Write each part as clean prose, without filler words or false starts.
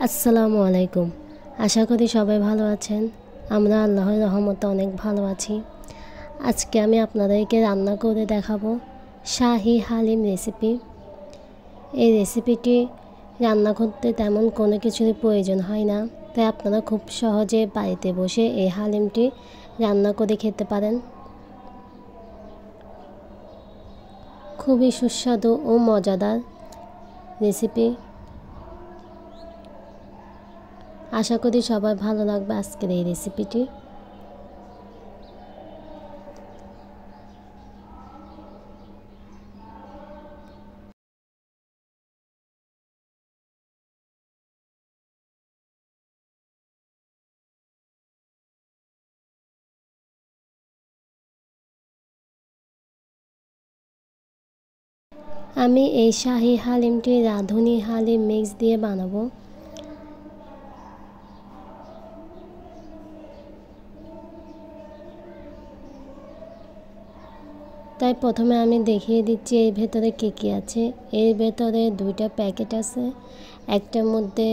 আসসালামু আলাইকুম। আশা করি সবাই ভালো আছেন। আমরা আল্লাহর রহমতে অনেক ভালো আছি। আজকে আমি আপনাদেরকে রান্না করে দেখাবো শাহি হালিম রেসিপি। এই রেসিপিটি রান্না করতে তেমন কোনো কিছুর প্রয়োজন হয় না, তাই আপনারা খুব সহজে বাড়িতে বসে এই হালিমটি রান্না করে খেতে পারেন। খুবই সুস্বাদু ও মজাদার রেসিপি। আশা করি সবার ভালো লাগবে আজকের এই রেসিপিটি। আমি এই শাহি হালিমটি রাঁধুনি হালিম মিক্স দিয়ে বানাবো। তাই প্রথমে আমি দেখিয়ে দিচ্ছি এর ভেতরে কী কী আছে। এর ভেতরে 2টা প্যাকেট আছে। একটার মধ্যে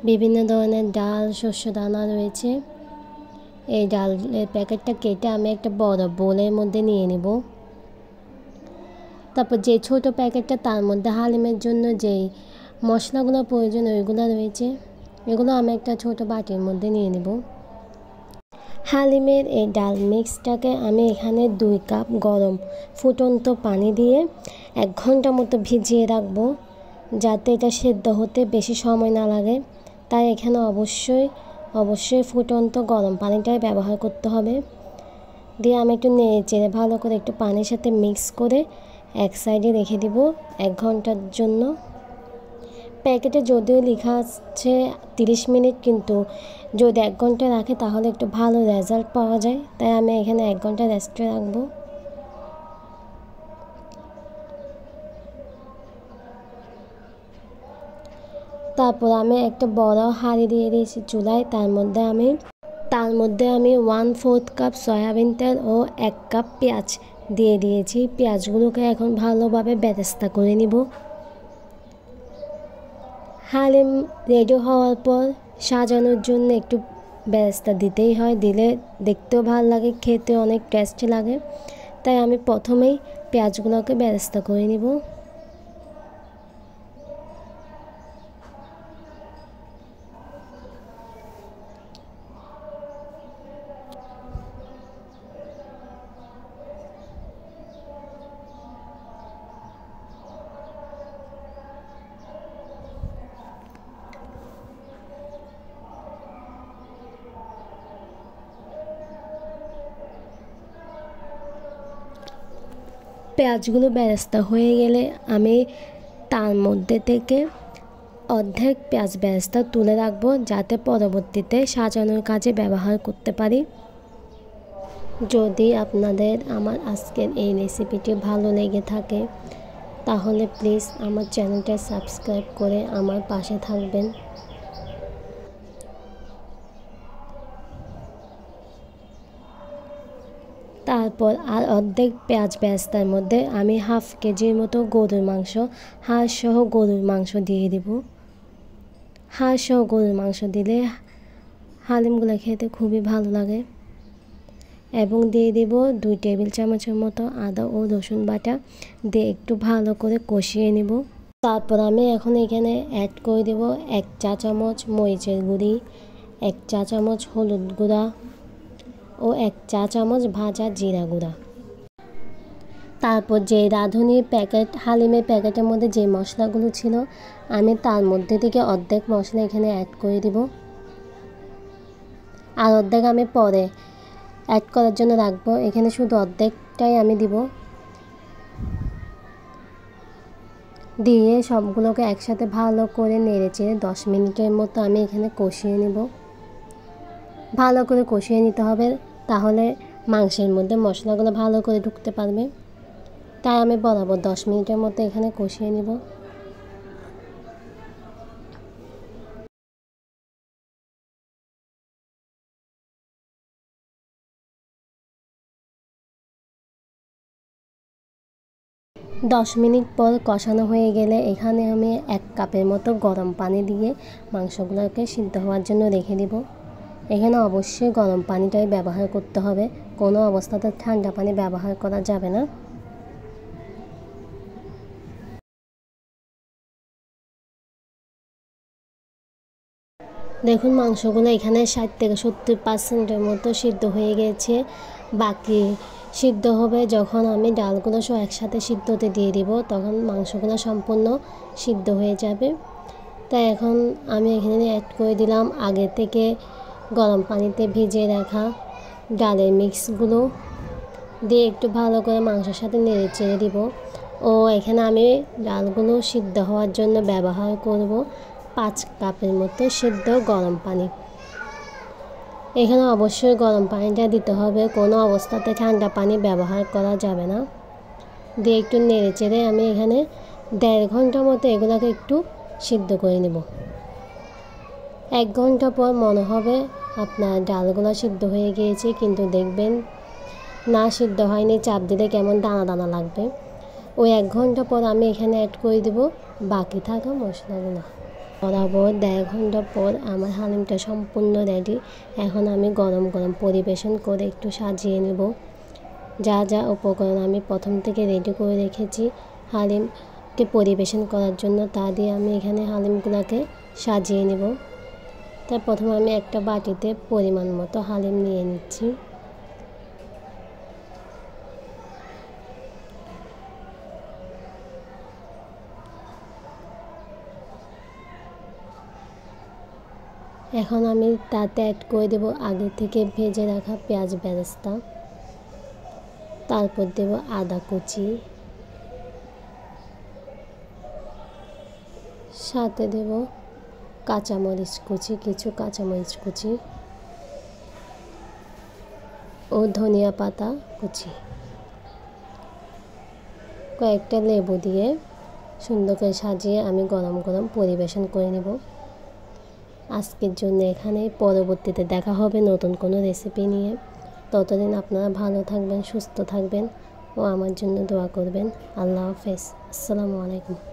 বিভিন্ন ধরনের ডাল, শস্য দানা রয়েছে। এই ডালের প্যাকেটটা কেটে আমি একটা বড় বোলের মধ্যে নিয়ে নেব। তারপর যে ছোট প্যাকেটটা, তার মধ্যে হালিমের জন্য যেই মশলাগুলো প্রয়োজন ওইগুলো রয়েছে, এগুলো আমি একটা ছোট বাটির মধ্যে নিয়ে নেব। হালিমের এই ডাল মিক্সটাকে আমি এখানে 2 কাপ গরম ফুটন্ত পানি দিয়ে 1 ঘন্টা মতো ভিজিয়ে রাখবো, যাতে এটা সেদ্ধ হতে বেশি সময় না লাগে। তাই এখানে অবশ্যই ফুটন্ত গরম পানিটাই ব্যবহার করতে হবে। দিয়ে আমি একটু নেড়ে চেড়ে ভালো করে একটু পানির সাথে মিক্স করে এক সাইডে রেখে দিব 1 ঘন্টার জন্য। প্যাকেটে যদিও লেখা আছে 30 মিনিট, কিন্তু যদি 1 ঘন্টা রাখে তাহলে একটু ভালো রেজাল্ট পাওয়া যায়। তাই আমি এখানে 1 ঘন্টা রেস্টে রাখবো। তারপর আমি একটা বড় হাঁড়ি দিয়ে দিয়েছি চুলায়। তার মধ্যে আমি 1/4 কাপ সয়াবিন তেল ও 1 কাপ পেঁয়াজ দিয়ে দিয়েছি। পেঁয়াজগুলোকে এখন ভালোভাবে বেরেস্তা করে নিব। হালিম রেডি হওয়ার পর সাজানোর জন্য একটু বেরেস্তা দিতেই হয়, দিলে দেখতেও ভালো লাগে, খেতে অনেক টেস্টি লাগে। তাই আমি প্রথমেই পেঁয়াজগুলোকে বেরেস্তা করে নিব। পেঁয়াজগুলো বেরেস্তা হয়ে গেলে আমি তার মধ্যে থেকে অর্ধেক পেঁয়াজ বেরেস্তা তুলে রাখবো, যাতে পরবর্তীতে সাজানোর কাজে ব্যবহার করতে পারি। যদি আপনাদের আমার আজকের এই রেসিপিটি ভালো লেগে থাকে তাহলে প্লিজ আমার চ্যানেলটা সাবস্ক্রাইব করে আমার পাশে থাকবেন। তারপর আর অর্ধেক পেঁয়াজ বেরেস্তার মধ্যে আমি 1/2 কেজির মতো গরুর মাংস, হাড়সহ গরুর মাংস দিয়ে দেব। হাড়সহ গরুর মাংস দিলে হালিমগুলো খেতে খুবই ভালো লাগে। এবং দিয়ে দেব 2 টেবিল চামচের মতো আদা ও রসুন বাটা, দিয়ে একটু ভালো করে কষিয়ে নেব। তারপর আমি এখন এখানে অ্যাড করে দেব 1 চা চামচ মরিচের গুঁড়ি, 1 চা চামচ হলুদ গুঁড়া ও 1 চা চামচ ভাজা জিরা গুঁড়া। তারপর যে রাঁধুনির প্যাকেট, হালিমের প্যাকেটের মধ্যে যে মশলাগুলো ছিল, আমি তার মধ্যে থেকে অর্ধেক মশলা এখানে অ্যাড করে দিব। আর অর্ধেক আমি পরে অ্যাড করার জন্য রাখবো। এখানে শুধু অর্ধেকটাই আমি দিব। দিয়ে সবগুলোকে একসাথে ভালো করে নেড়েচেড়ে 10 মিনিটের মতো আমি এখানে কষিয়ে নেব। ভালো করে কষিয়ে নিতে হবে, তাহলে মাংসের মধ্যে মশলাগুলো ভালো করে ঢুকতে পারবে। তাই আমি বরাবর 10 মিনিটের মতো এখানে কষিয়ে নেব। 10 মিনিট পর কষানো হয়ে গেলে এখানে আমি 1 কাপের মতো গরম পানি দিয়ে মাংসগুলোকে সিদ্ধ হওয়ার জন্য রেখে দিব। এখানে অবশ্যই গরম পানিটাই ব্যবহার করতে হবে, কোনো অবস্থাতে ঠান্ডা পানি ব্যবহার করা যাবে না। দেখুন মাংসগুলো এখানে 60 থেকে 70% মতো সিদ্ধ হয়ে গেছে। বাকি সিদ্ধ হবে যখন আমি ডালগুলো সব একসাথে সিদ্ধতে দিয়ে দিব, তখন মাংসগুলো সম্পূর্ণ সিদ্ধ হয়ে যাবে। তাই এখন আমি এখানে অ্যাড করে দিলাম আগে থেকে গরম পানিতে ভিজিয়ে রাখা ডালের মিক্সগুলো দিয়ে একটু ভালো করে মাংসের সাথে নেড়ে চেড়ে দিব। ও এখানে আমি ডালগুলো সিদ্ধ হওয়ার জন্য ব্যবহার করব 5 কাপের মতো সিদ্ধ গরম পানি। এখানে অবশ্যই গরম পানিটা দিতে হবে, কোনো অবস্থাতে ঠান্ডা পানি ব্যবহার করা যাবে না। দিয়ে একটু নেড়ে চেড়ে আমি এখানে 1.5 ঘন্টা মতো এগুলোকে একটু সিদ্ধ করে নেব। 1 ঘন্টা পর মনে হবে আপনার ডালগুলো সিদ্ধ হয়ে গিয়েছে, কিন্তু দেখবেন না সিদ্ধ হয়নি, চাপ দিলে কেমন দানা দানা লাগবে। ওই 1 ঘন্টা পর আমি এখানে অ্যাড করে দেব বাকি থাকা মশলাগুলো। বরাবর 1.5 ঘন্টা পর আমার হালিমটা সম্পূর্ণ রেডি। এখন আমি গরম গরম পরিবেশন করে একটু সাজিয়ে নেব। যা যা উপকরণ আমি প্রথম থেকে রেডি করে রেখেছি হালিমকে পরিবেশন করার জন্য, তা দিয়ে আমি এখানে হালিমগুলোকে সাজিয়ে নেব। তাই প্রথমে আমি একটা বাটিতে পরিমাণ মতো হালিম নিয়ে নিচ্ছি। এখন আমি তাতে অ্যাড করে দেব আগে থেকে ভেজে রাখা পেঁয়াজ বেরেস্তা, তারপর দেব আদা কুচি, সাথে দেব কাঁচামরিচ কুচি, কিছু কাঁচামরিচ কুচি ও ধনিয়া পাতা কুচি। কয়েকটা লেবু দিয়ে সুন্দর করে সাজিয়ে আমি গরম গরম পরিবেশন করে নেব। আজকের জন্য এখানেই, পরবর্তীতে দেখা হবে নতুন কোনো রেসিপি নিয়ে। ততদিন আপনারা ভালো থাকবেন, সুস্থ থাকবেন ও আমার জন্য দোয়া করবেন। আল্লাহ হাফেজ। আসসালামু আলাইকুম।